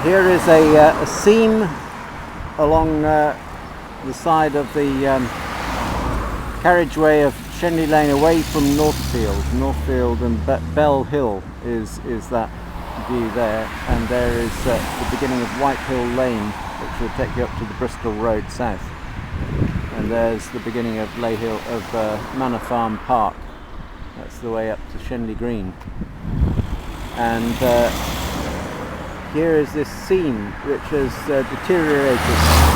Here is a seam along the side of the carriageway of Shenley Lane away from Northfield. Northfield and Bell Hill is that view there, and there is the beginning of White Hill Lane, which will take you up to the Bristol Road south. And there's the beginning of Manor Farm Park. That's the way up to Shenley Green. And here is this seam which has deteriorated,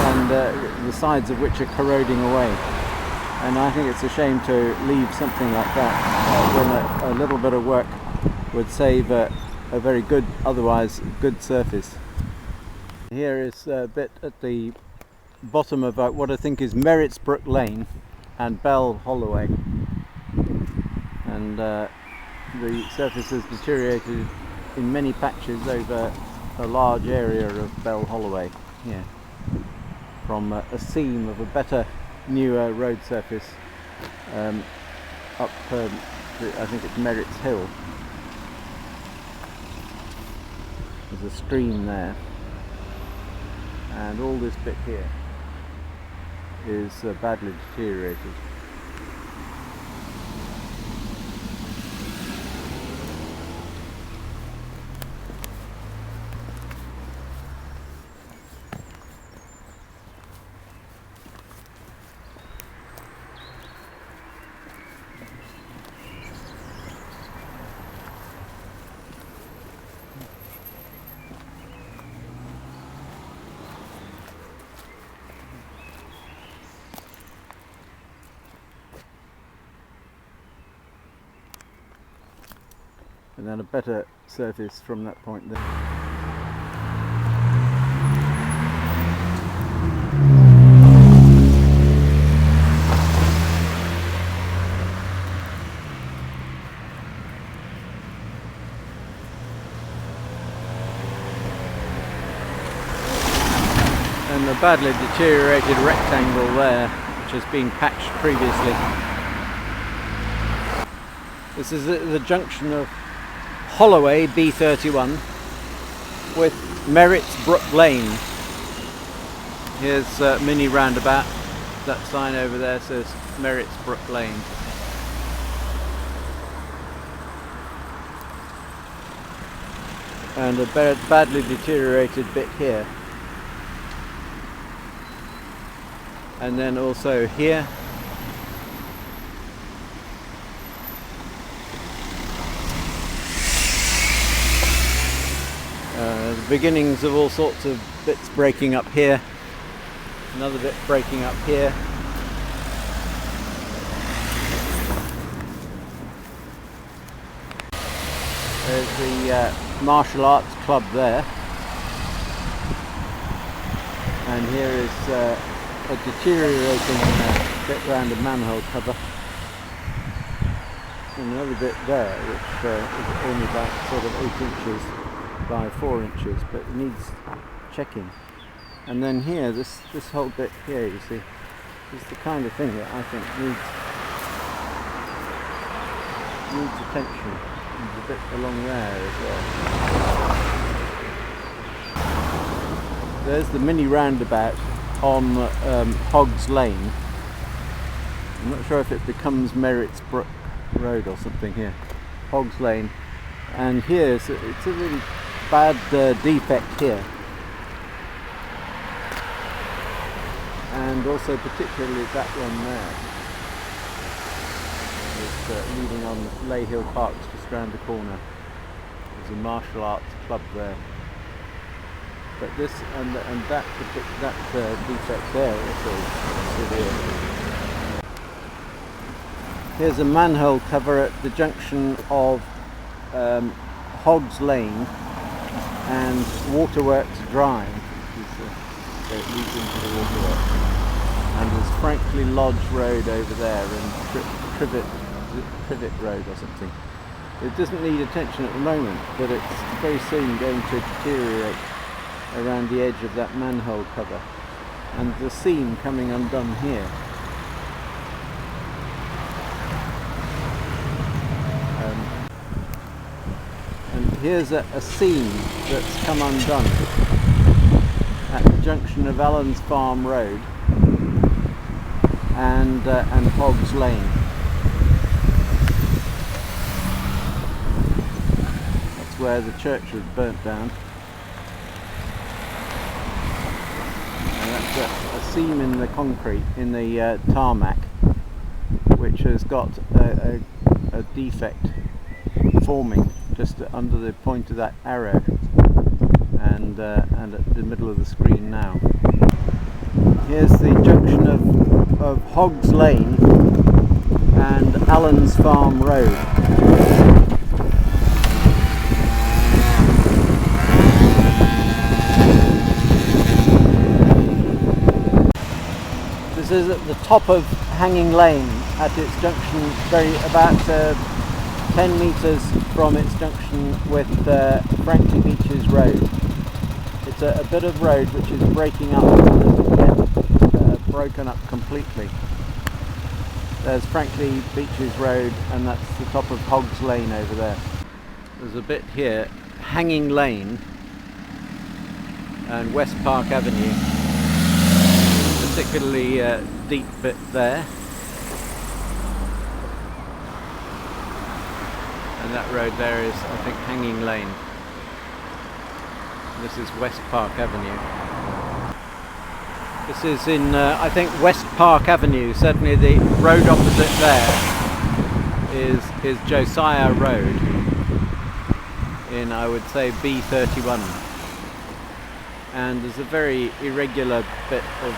and the sides of which are corroding away. And I think it's a shame to leave something like that when a little bit of work would save a very good, otherwise good surface. Here is a bit at the bottom of what I think is Merrittsbrook Lane and Bell Holloway, and the surface has deteriorated in many patches over a large area of Bell Holloway here, from a seam of a better, newer road surface up I think it's Merritt's Hill. There's a stream there, and all this bit here is badly deteriorated. And then a better surface from that point there. And the badly deteriorated rectangle there, which has been patched previously. This is the junction of Holloway B31 with Merrittsbrook Lane. Here's a mini roundabout. That sign over there says Merrittsbrook Lane. And a badly deteriorated bit here. And then also here. The beginnings of all sorts of bits breaking up here, another bit breaking up here. There's the martial arts club there, and here is a deteriorating bit round a manhole cover, and another bit there which is only about sort of 8 inches by 4 inches, but it needs checking. And then here, this whole bit here, you see, is the kind of thing that I think needs attention. There's a bit along there as well. There's the mini roundabout on Hoggs Lane. I'm not sure if it becomes Merrittsbrook Road or something here. Hoggs Lane. And here, it's a really bad defect here, and also particularly that one there is leading on Layhill Park just round the corner. There's a martial arts club there, but this and that defect there also severe. Here's a manhole cover at the junction of Hoggs Lane and Waterworks Drive, so it leads into the waterworks. And there's Franklin Lodge Road over there, and Privet Road or something. It doesn't need attention at the moment, but it's very soon going to deteriorate around the edge of that manhole cover. And the seam coming undone here. And here's a seam that's come undone. at the junction of Allen's Farm Road and Hoggs Lane. That's where the church was burnt down. And that's a seam in the concrete, in the tarmac, which has got a defect forming just under the point of that arrow, and at the middle of the screen now. Here's the junction of Hoggs Lane and Allen's Farm Road. This is at the top of Hanging Lane at its junction, about 10 metres from its junction with Franklin Beaches Road. It's a bit of road which is breaking up, broken up completely. There's Franklin Beaches Road, and that's the top of Hoggs Lane over there. There's a bit here, Hanging Lane and West Park Avenue. Particularly deep bit there. And that road there is, I think, Hanging Lane. This is West Park Avenue. This is in, I think, West Park Avenue. Certainly the road opposite there is Josiah Road in, I would say, B31. And there's a very irregular bit of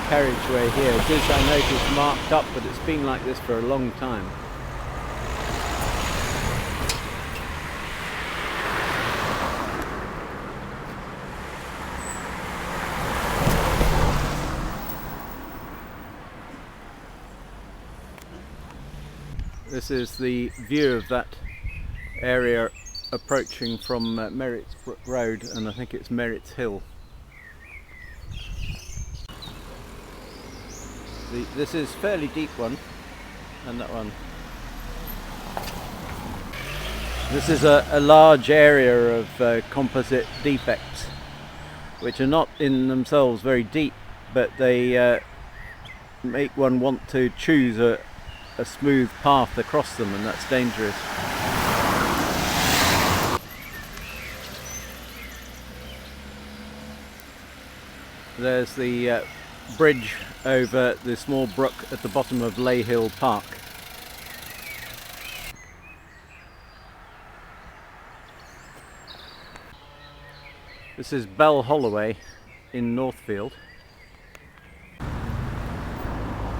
carriageway here. It is, I noticed, marked up, but it's been like this for a long time. This is the view of that area approaching from Merritt's Road, and I think it's Merritt's Hill. This is fairly deep one, and that one. This is a large area of composite defects, which are not in themselves very deep, but they make one want to choose a smooth path across them, and that's dangerous. There's the bridge over the small brook at the bottom of Lay Hill Park. This is Bell Holloway in Northfield.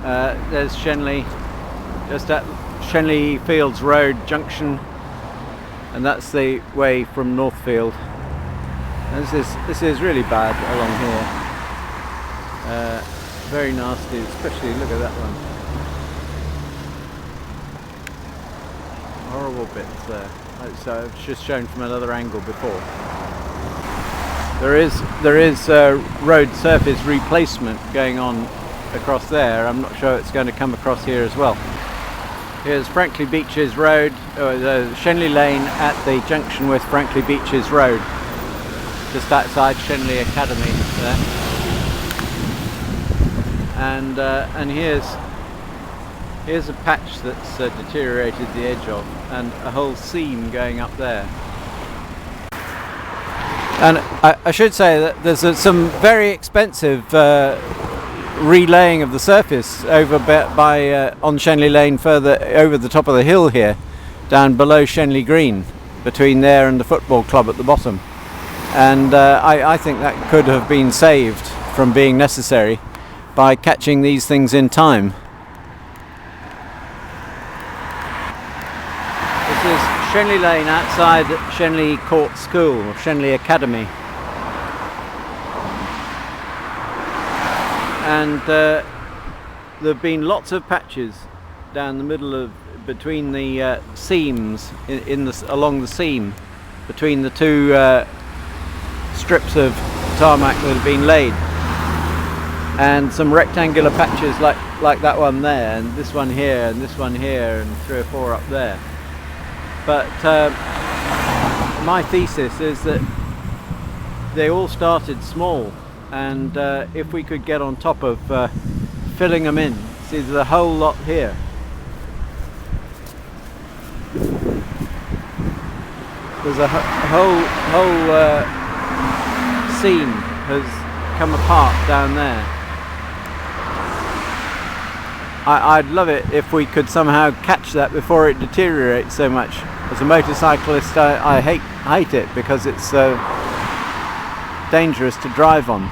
There's Shenley, just at Shenley Fields Road junction, and that's the way from Northfield. And this is really bad along here. Very nasty, especially look at that one. Horrible bits there. So I've just shown from another angle before. There is road surface replacement going on across there. I'm not sure it's going to come across here as well. Here's Franklin Beaches Road, Shenley Lane at the junction with Franklin Beaches Road, just outside Shenley Academy there. And here's a patch that's deteriorated the edge of, and a whole seam going up there. And I should say that there's some very expensive relaying of the surface over on Shenley Lane, further over the top of the hill here, down below Shenley Green, between there and the football club at the bottom. And I think that could have been saved from being necessary by catching these things in time. This is Shenley Lane outside Shenley Court School, or Shenley Academy. And there have been lots of patches down the middle of, between the seams, along the seam, between the two strips of tarmac that have been laid. And some rectangular patches like that one there, and this one here, and this one here, and 3 or 4 up there. But my thesis is that they all started small, and if we could get on top of filling them in. See, there's a whole lot here. There's a whole seam has come apart down there. I'd love it if we could somehow catch that before it deteriorates so much. As a motorcyclist, I hate it because it's so dangerous to drive on.